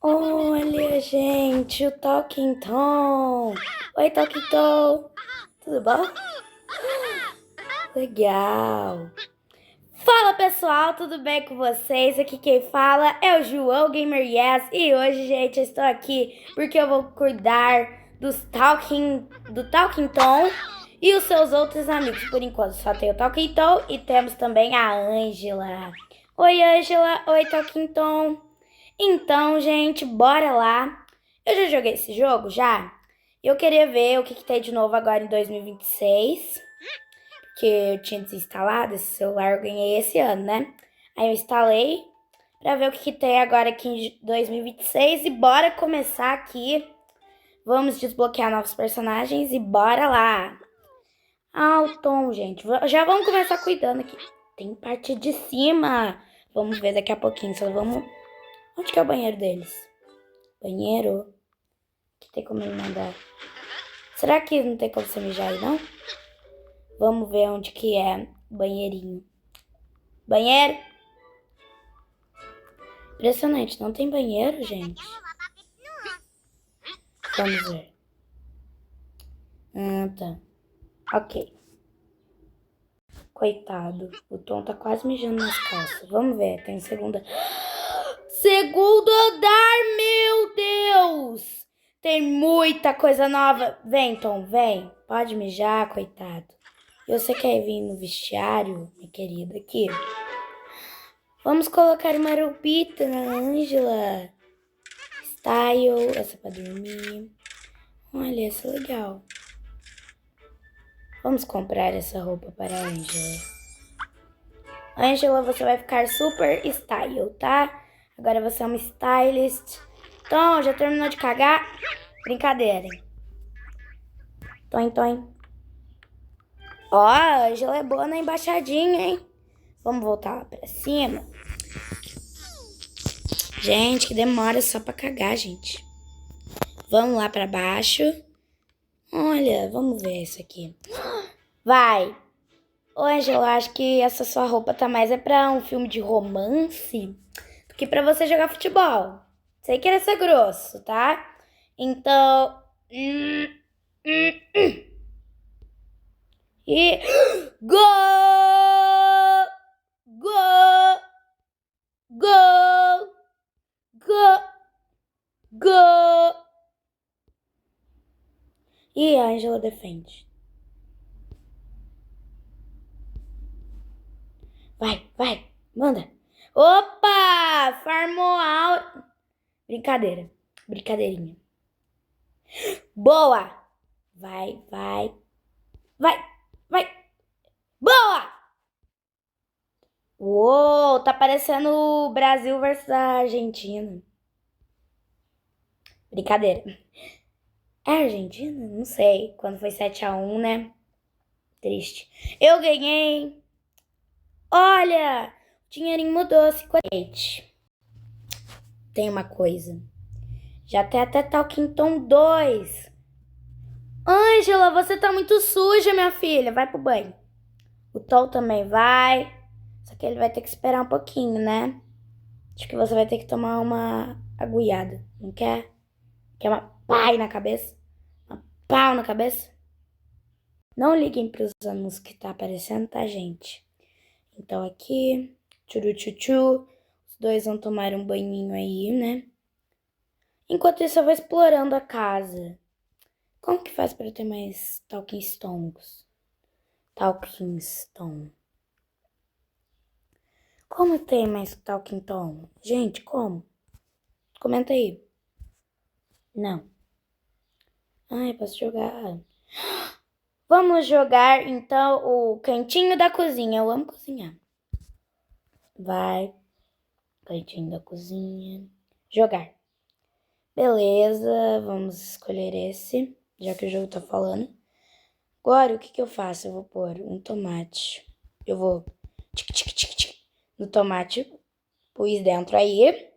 Olha, gente, o Talking Tom. Oi, Talking Tom. Tudo bom? Legal. Fala, pessoal, tudo bem com vocês? Aqui quem fala é o João Gamer Yes. E hoje, gente, eu estou aqui porque eu vou cuidar do Talking Tom e os seus outros amigos. Por enquanto só tem o Talking Tom e temos também a Ângela. Oi, Ângela. Oi, Talking Tom. Então, gente, bora lá. Eu já joguei esse jogo, já. Eu queria ver o que tem de novo agora em 2026. Porque eu tinha desinstalado esse celular, eu ganhei esse ano, né? Aí eu instalei pra ver o que tem agora aqui em 2026. E bora começar aqui. Vamos desbloquear novos personagens e bora lá. Ah, o Tom, gente. Já vamos começar cuidando aqui. Tem parte de cima. Vamos ver daqui a pouquinho. Só vamos... Onde que é o banheiro deles? Banheiro? Que tem como ele mandar? Será que não tem como você mijar aí, não? Vamos ver onde que é o banheirinho. Banheiro? Impressionante, não tem banheiro, gente. Vamos ver. Tá. Ok. Coitado, o Tom tá quase mijando nas calças. Vamos ver, tem segunda... Segundo andar, meu Deus! Tem muita coisa nova. Vem, Tom, vem. Pode mijar, coitado. Você quer vir no vestiário, minha querida, aqui? Vamos colocar uma roupita na Ângela. Style, essa pra dormir. Olha, essa é legal. Vamos comprar essa roupa para a Ângela. Ângela, você vai ficar super style, tá? Agora você é uma stylist. Tom, já terminou de cagar? Brincadeira, hein? Tom. Ó, a Ângela é boa na embaixadinha, hein? Vamos voltar lá pra cima. Gente, que demora só pra cagar, gente. Vamos lá pra baixo. Olha, vamos ver isso aqui. Vai. Ô, Ângela, acho que essa sua roupa tá mais pra um filme de romance do que pra você jogar futebol. Sem querer ser grosso, tá? Então... E... Gol! Gol! Gol! Gol! Gol! E a Ângela defende. Vai, manda. Opa! Farmou out. Brincadeirinha. Boa! Vai. Boa! Uou, tá parecendo o Brasil versus a Argentina. Brincadeira. É Argentina? Não sei. Quando foi 7-1, né? Triste. Eu ganhei. Olha! O dinheirinho mudou. 58. Tem uma coisa. Já tem até Talking Tom 2. Ângela, você tá muito suja, minha filha. Vai pro banho. O Tom também vai. Só que ele vai ter que esperar um pouquinho, né? Acho que você vai ter que tomar uma agulhada. Não quer? Quer uma pai na cabeça? Uma pau na cabeça? Não liguem pros anúncios que tá aparecendo, tá, gente? Então aqui, tchuru-tchu-tchu. Os dois vão tomar um banhinho aí, né? Enquanto isso, eu vou explorando a casa. Como que faz pra eu ter mais Talking Stones? Talking Stone. Como tem mais Talking Tom? Gente, como? Comenta aí. Não. Ai, posso jogar. Vamos jogar, então, o cantinho da cozinha. Eu amo cozinhar. Vai. Cantinho da cozinha. Jogar. Beleza, vamos escolher esse, já que o jogo tá falando. Agora, o que eu faço? Eu vou pôr um tomate. Eu vou no tomate, pus dentro aí.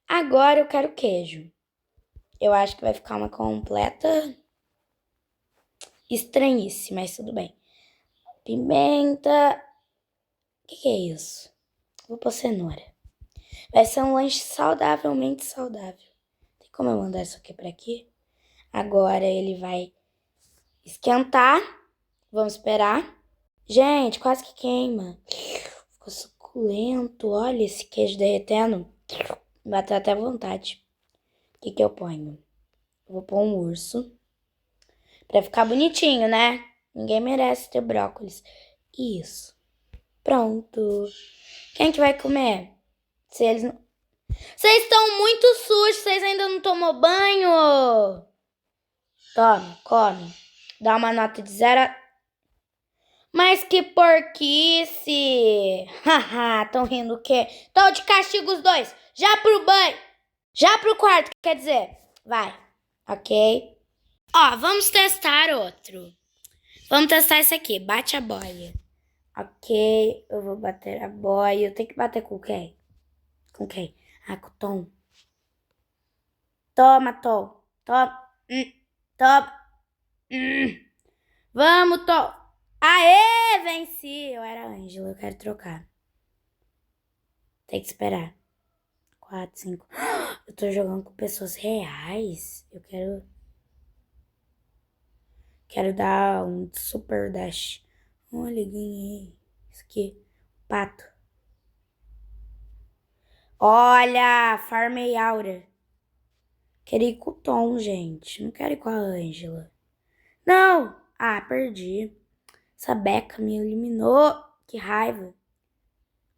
Agora eu quero queijo. Eu acho que vai ficar uma completa estranhice, mas tudo bem. Pimenta. O que é isso? Vou pôr cenoura. Vai ser um lanche saudavelmente saudável. Como eu mandar isso aqui pra aqui? Agora ele vai esquentar. Vamos esperar. Gente, quase que queima. Ficou suculento. Olha esse queijo derretendo. Bateu até vontade. O que eu ponho? Eu vou pôr um urso. Pra ficar bonitinho, né? Ninguém merece ter brócolis. Isso. Pronto. Quem que vai comer? Se eles não... Vocês estão muito sujos. Vocês ainda não tomou banho. Toma, come. Dá uma nota de 0 a... Mas que porquice! Haha, tão rindo o quê? Tô de castigo os dois. Já pro banho. Já pro quarto, quer dizer. Vai. Ok. Ó, vamos testar outro. Vamos testar esse aqui. Bate a boia. Ok, eu vou bater a boia. Eu tenho que bater com quem? Com quem? Ah, com o Tom. Toma, Tom. Toma. Toma. Vamos, Tom. Aê, venci. Eu era a Ângela, eu quero trocar. Tem que esperar. 4, 5. Eu tô jogando com pessoas reais. Eu quero dar um super dash. Olha, ganhei. Isso aqui. Pato. Olha, farmei aura. Quero ir com o Tom, gente. Não quero ir com a Ângela. Não! Ah, perdi. Essa Beca me eliminou. Que raiva.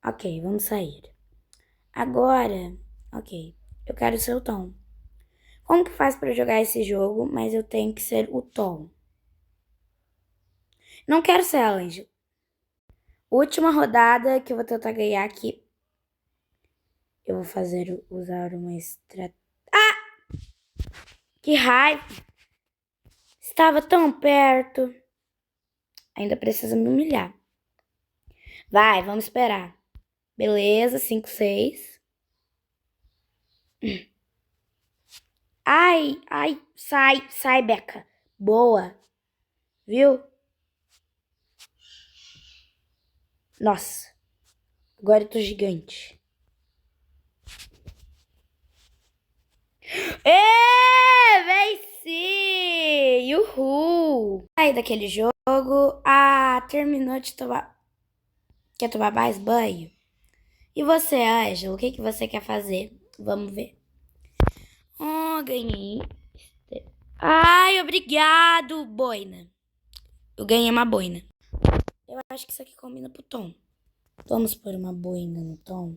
Ok, vamos sair. Agora, ok. Eu quero ser o Tom. Como que faz pra jogar esse jogo, mas eu tenho que ser o Tom? Não quero ser a Ângela. Última rodada que eu vou tentar ganhar aqui. Eu vou usar uma estratégia. Ah! Que raiva! Estava tão perto. Ainda precisa me humilhar. Vai, vamos esperar. Beleza, 5, 6. Ai, sai, Beca. Boa. Viu? Nossa. Agora eu tô gigante. Venci! Uhul! Sai daquele jogo. Ah, terminou de tomar... Quer tomar mais banho? E você, Ângela, o que você quer fazer? Vamos ver. Oh, ganhei. Ai, obrigado, boina. Eu ganhei uma boina. Eu acho que isso aqui combina pro Tom. Vamos pôr uma boina no Tom.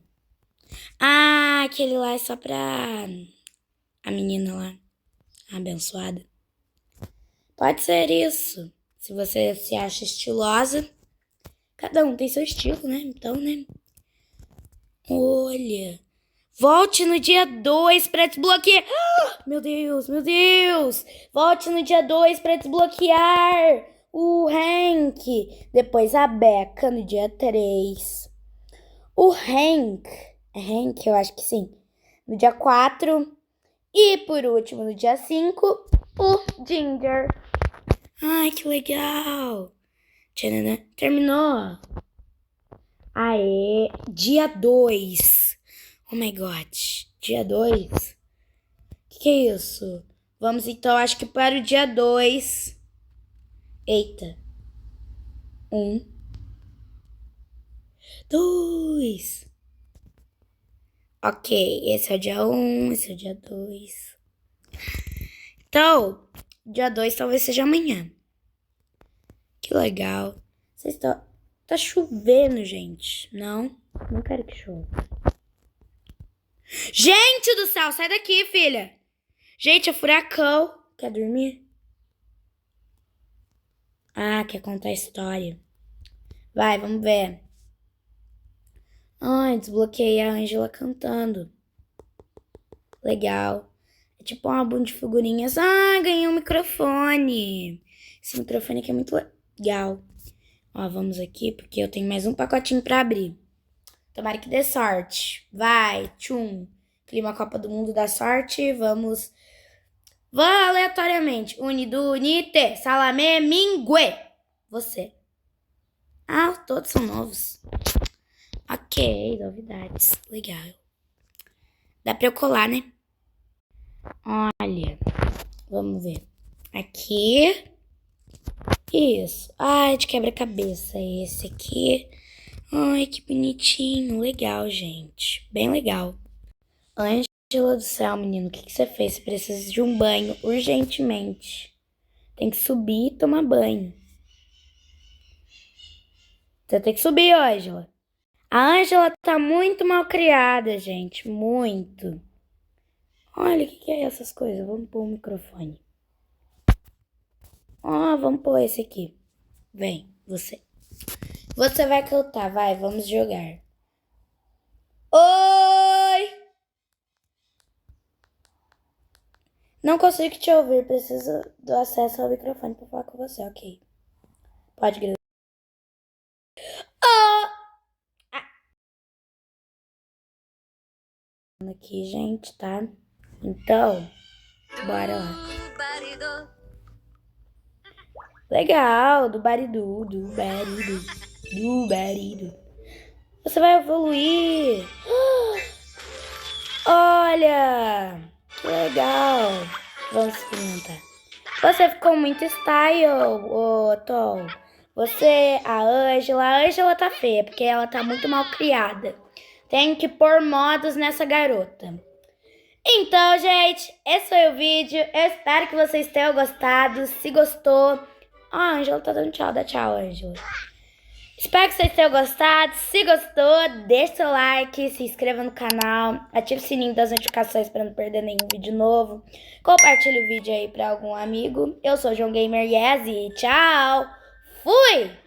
Ah, aquele lá é só pra a menina lá, a abençoada. Pode ser isso. Se você se acha estilosa. Cada um tem seu estilo, né? Então, né? Olha. Volte no dia 2 pra desbloquear. Meu Deus, meu Deus. Volte no dia 2 pra desbloquear o Hank. Depois a Becca no dia 3. O Hank. É Hank, eu acho que sim. No dia 4. E por último, no dia 5, o Ginger. Ai, que legal. Tchananã. Terminou. Aê, dia 2. Oh my god, dia 2? Que é isso? Vamos então, acho que para o dia 2. Eita. 1, 2. Ok, esse é o dia 1, esse é o dia 2. Então, dia 2 talvez seja amanhã. Que legal. Vocês estão... Tá chovendo, gente. Não quero que chova. Gente do céu, sai daqui, filha. Gente, é furacão. Quer dormir? Ah, quer contar história. Vai, vamos ver. Ai, desbloqueei a Ângela cantando. Legal. É tipo um álbum de figurinhas. Ah, ganhei um microfone. Esse microfone aqui é muito legal. Ó, vamos aqui, porque eu tenho mais um pacotinho pra abrir. Tomara que dê sorte. Vai, tchum. Clima Copa do Mundo da sorte. Vamos aleatoriamente. Unido, unite, salamé, mingue. Você. Ah, todos são novos. Ok, novidades. Legal. Dá pra eu colar, né? Olha, vamos ver. Aqui. Isso. Ai, de quebra-cabeça esse aqui. Ai, que bonitinho. Legal, gente. Bem legal. Ângela do céu, menino, o que você fez? Você precisa de um banho urgentemente. Tem que subir e tomar banho. Você tem que subir, Ângela. A Ângela tá muito mal criada, gente. Muito. Olha, o que é essas coisas? Vamos pôr o microfone. Ó, vamos pôr esse aqui. Vem, você. Você vai cantar, vai, vamos jogar. Oi! Não consigo te ouvir, preciso do acesso ao microfone pra falar com você, ok? Pode gritar. Aqui, gente, tá? Então, bora lá. Legal, do baridu, do baridu, do baridu. Você vai evoluir. Olha, que legal. Vamos experimentar. Você ficou muito style, ô Tom. A Ângela tá feia, porque ela tá muito mal criada. Tem que pôr modos nessa garota. Então, gente, esse foi o vídeo. Eu espero que vocês tenham gostado. Se gostou... a Ângela tá dando tchau. Dá tchau, Ângela. Espero que vocês tenham gostado. Se gostou, deixa seu like, se inscreva no canal, ative o sininho das notificações para não perder nenhum vídeo novo. Compartilhe o vídeo aí para algum amigo. Eu sou o João Gamer Yes e tchau! Fui!